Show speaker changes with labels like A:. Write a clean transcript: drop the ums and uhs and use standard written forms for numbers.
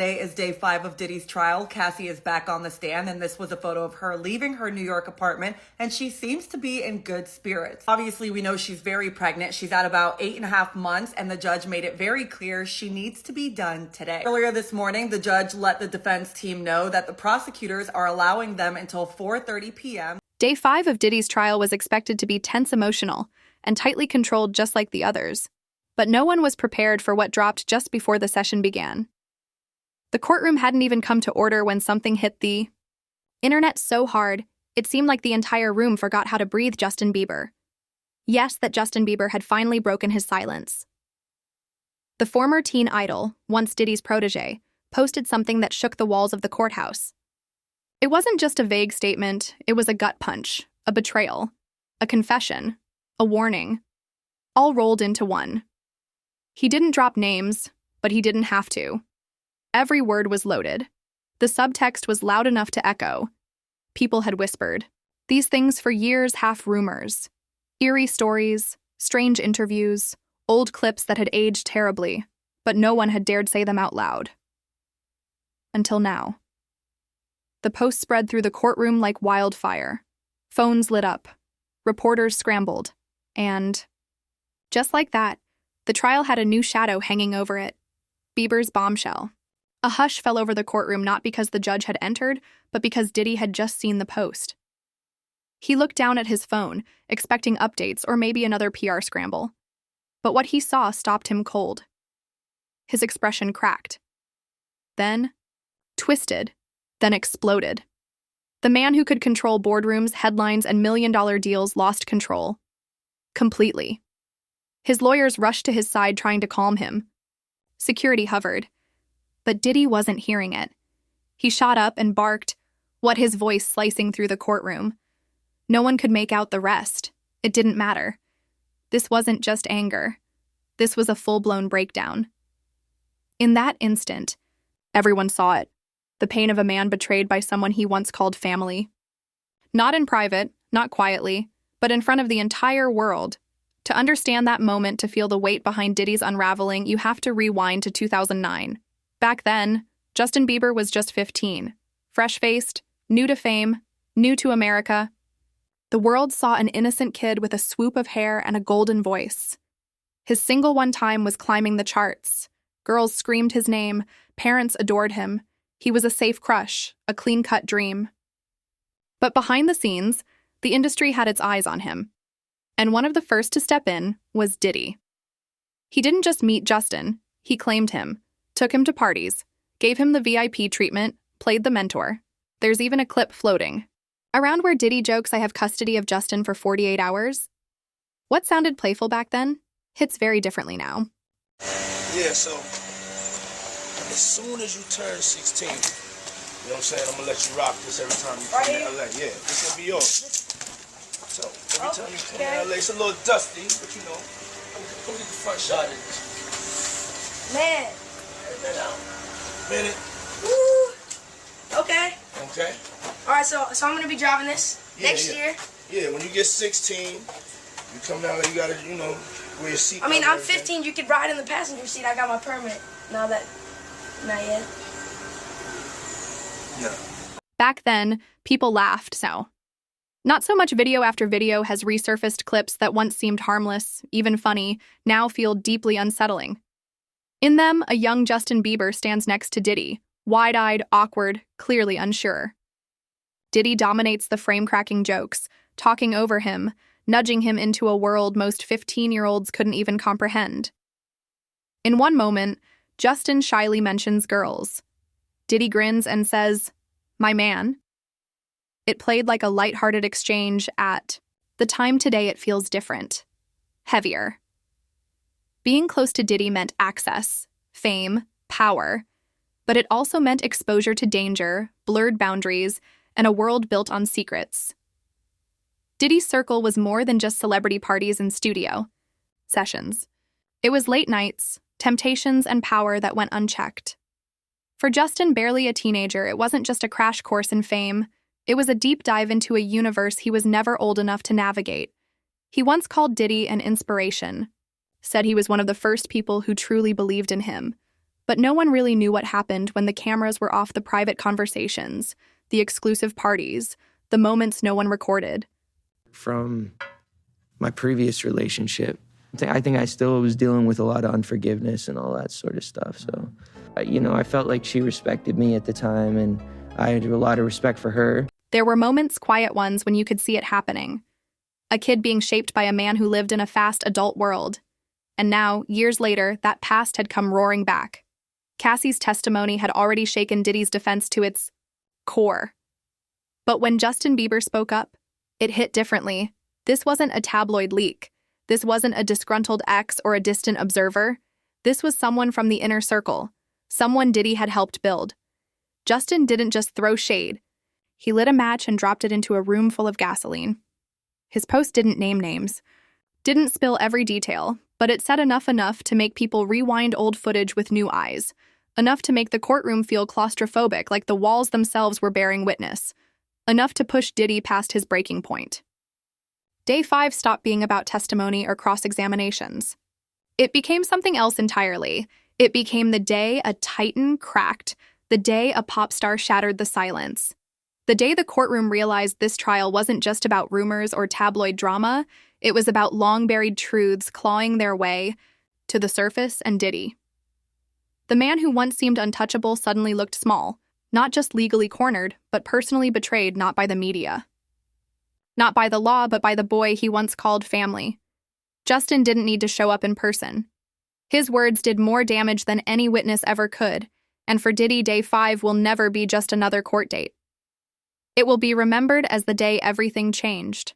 A: Today is day 5 of Diddy's trial. Cassie is back on the stand, and this was a photo of her leaving her New York apartment, and she seems to be in good spirits. Obviously, we know she's very pregnant. She's at about 8.5 months, and the judge made it very clear she needs to be done today. Earlier this morning, the judge let the defense team know that the prosecutors are allowing them until 4:30 p.m.
B: Day 5 of Diddy's trial was expected to be tense, emotional, and tightly controlled just like the others. But no one was prepared for what dropped just before the session began. The courtroom hadn't even come to order when something hit the internet so hard, it seemed like the entire room forgot how to breathe. Justin Bieber. Yes, that Justin Bieber had finally broken his silence. The former teen idol, once Diddy's protege, posted something that shook the walls of the courthouse. It wasn't just a vague statement, it was a gut punch, a betrayal, a confession, a warning, all rolled into one. He didn't drop names, but he didn't have to. Every word was loaded. The subtext was loud enough to echo. People had whispered these things for years, half rumors. Eerie stories, strange interviews, old clips that had aged terribly, but no one had dared say them out loud. Until now. The post spread through the courtroom like wildfire. Phones lit up. Reporters scrambled. And just like that, the trial had a new shadow hanging over it. Bieber's bombshell. A hush fell over the courtroom not because the judge had entered, but because Diddy had just seen the post. He looked down at his phone, expecting updates or maybe another PR scramble. But what he saw stopped him cold. His expression cracked. Then twisted, then exploded. The man who could control boardrooms, headlines, and million-dollar deals lost control. Completely. His lawyers rushed to his side trying to calm him. Security hovered. But Diddy wasn't hearing it. He shot up and barked, his voice slicing through the courtroom. No one could make out the rest. It didn't matter. This wasn't just anger. This was a full-blown breakdown. In that instant, everyone saw it. The pain of a man betrayed by someone he once called family. Not in private, not quietly, but in front of the entire world. To understand that moment, to feel the weight behind Diddy's unraveling, you have to rewind to 2009. Back then, Justin Bieber was just 15, fresh-faced, new to fame, new to America. The world saw an innocent kid with a swoop of hair and a golden voice. His single one time was climbing the charts. Girls screamed his name, parents adored him. He was a safe crush, a clean-cut dream. But behind the scenes, the industry had its eyes on him. And one of the first to step in was Diddy. He didn't just meet Justin, he claimed him. Took him to parties, gave him the VIP treatment, played the mentor. There's even a clip floating around where Diddy jokes, "I have custody of Justin for 48 hours. What sounded playful back then hits very differently now.
C: Yeah, so as soon as you turn 16, you know what I'm saying, I'm gonna let you rock this every time you come to LA. Yeah, this gonna be yours. So every time you come to LA, it's a little dusty, but you know, come get the front shot of this.
D: Man.
C: Minute.
D: Woo. Okay.
C: Okay.
D: All right, so I'm gonna be driving this next year.
C: Yeah, when you get 16, you come down there. You gotta, you know, wear your seat.
D: I mean, I'm 15. You could ride in the passenger seat. I got my permit. Not yet.
C: No.
B: Back then, people laughed, so. Not so much. Video after video has resurfaced clips that once seemed harmless, even funny, now feel deeply unsettling. In them, a young Justin Bieber stands next to Diddy, wide-eyed, awkward, clearly unsure. Diddy dominates the frame-cracking jokes, talking over him, nudging him into a world most 15-year-olds couldn't even comprehend. In one moment, Justin shyly mentions girls. Diddy grins and says, "My man." It played like a lighthearted exchange at the time. Today it feels different, heavier. Being close to Diddy meant access, fame, power, but it also meant exposure to danger, blurred boundaries, and a world built on secrets. Diddy's circle was more than just celebrity parties and studio sessions. It was late nights, temptations, and power that went unchecked. For Justin, barely a teenager, it wasn't just a crash course in fame. It was a deep dive into a universe he was never old enough to navigate. He once called Diddy an inspiration, said he was one of the first people who truly believed in him. But no one really knew what happened when the cameras were off, the private conversations, the exclusive parties, the moments no one recorded.
E: From my previous relationship, I think I still was dealing with a lot of unforgiveness and all that sort of stuff. So, I felt like she respected me at the time, and I had a lot of respect for her.
B: There were moments, quiet ones, when you could see it happening. A kid being shaped by a man who lived in a fast adult world. And now, years later, that past had come roaring back. Cassie's testimony had already shaken Diddy's defense to its core. But when Justin Bieber spoke up, it hit differently. This wasn't a tabloid leak. This wasn't a disgruntled ex or a distant observer. This was someone from the inner circle, someone Diddy had helped build. Justin didn't just throw shade. He lit a match and dropped it into a room full of gasoline. His post didn't name names, didn't spill every detail, but it said enough to make people rewind old footage with new eyes, enough to make the courtroom feel claustrophobic, like the walls themselves were bearing witness, enough to push Diddy past his breaking point. Day 5 stopped being about testimony or cross-examinations. It became something else entirely. It became the day a titan cracked, the day a pop star shattered the silence. The day the courtroom realized this trial wasn't just about rumors or tabloid drama, it was about long-buried truths clawing their way to the surface and Diddy. The man who once seemed untouchable suddenly looked small, not just legally cornered, but personally betrayed, not by the media. Not by the law, but by the boy he once called family. Justin didn't need to show up in person. His words did more damage than any witness ever could, and for Diddy, Day 5 will never be just another court date. It will be remembered as the day everything changed.